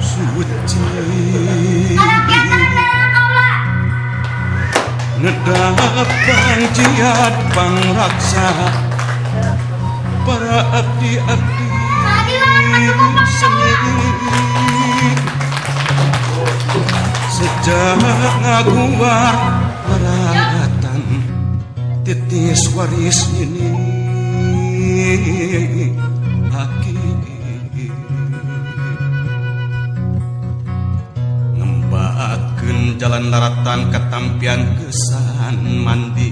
suci ngedapang jiat pangraksa para abdi-abdi seni sejak ngaguar laratan titis waris ini aki ngembakeun jalan laratan katampian kesan mandi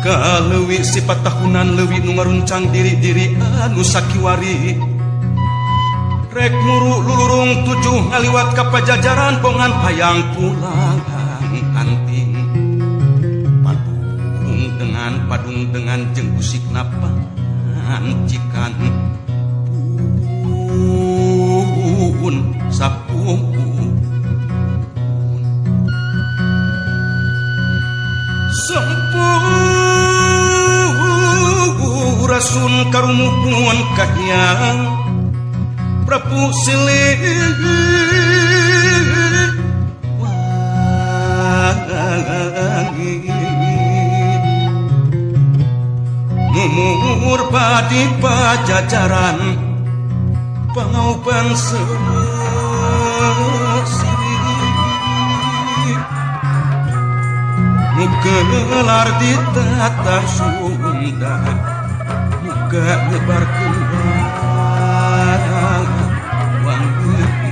kaleuwih sifat tahunan leuwih nu ngaruncang diri-diri anu sakiwari rek muru lulurung tujuh ngaliwat ka pajajaran pongan hayang pulang anting padung dengan jeung usikna pancikan puun sapung sampurasun karumuhun kahyang Prabu silih wangi Mumur padi pajajaran pangauban semesiri nugelar di tata Sunda muga nyebarkeun wangi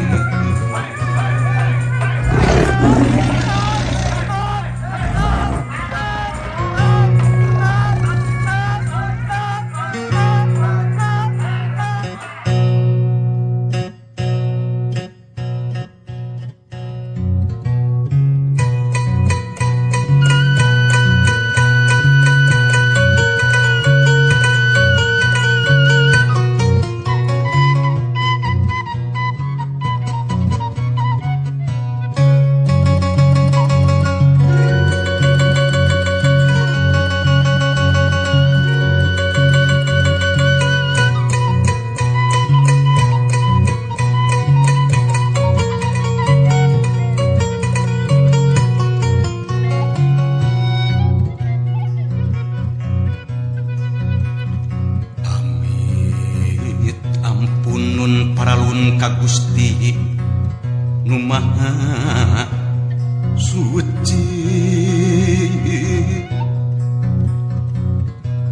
ka Gusti nu maha suci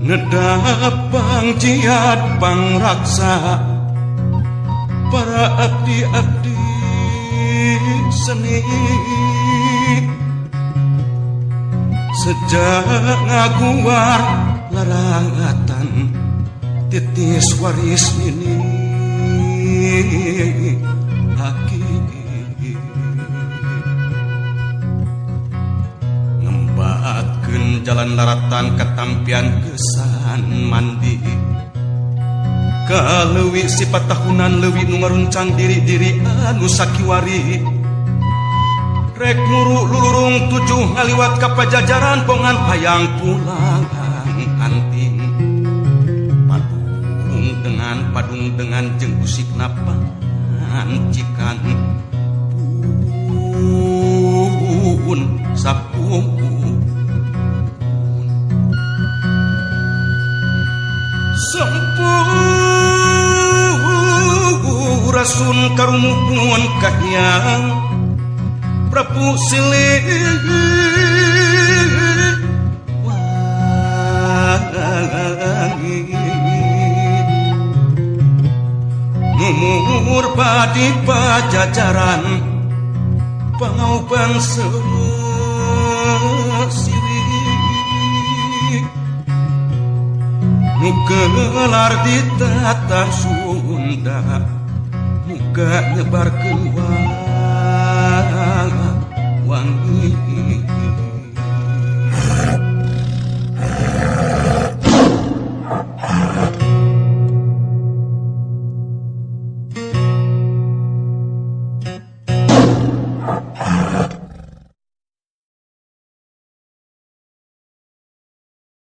ngedapang jiat pangraksa para abdi-abdi seni sejak ngaguar larangatan titis waris ini aki ngembakeun jalan laratan katampian kesan mandi kaleuwih sifat tahunan leuwih nu ngaruncang diri-diri anu sakiwari rek muru lulurung tujuh ngaliwat ka pajajaran pongan hayang pulang anting padung dengan jeung usikna pancikan puun sapung sampurasun karumuhun kahyang Prabu silih wangi Mumur padi pajajaran pangauban semesiri nugelar di tata Sunda muga nyebarkeun wangi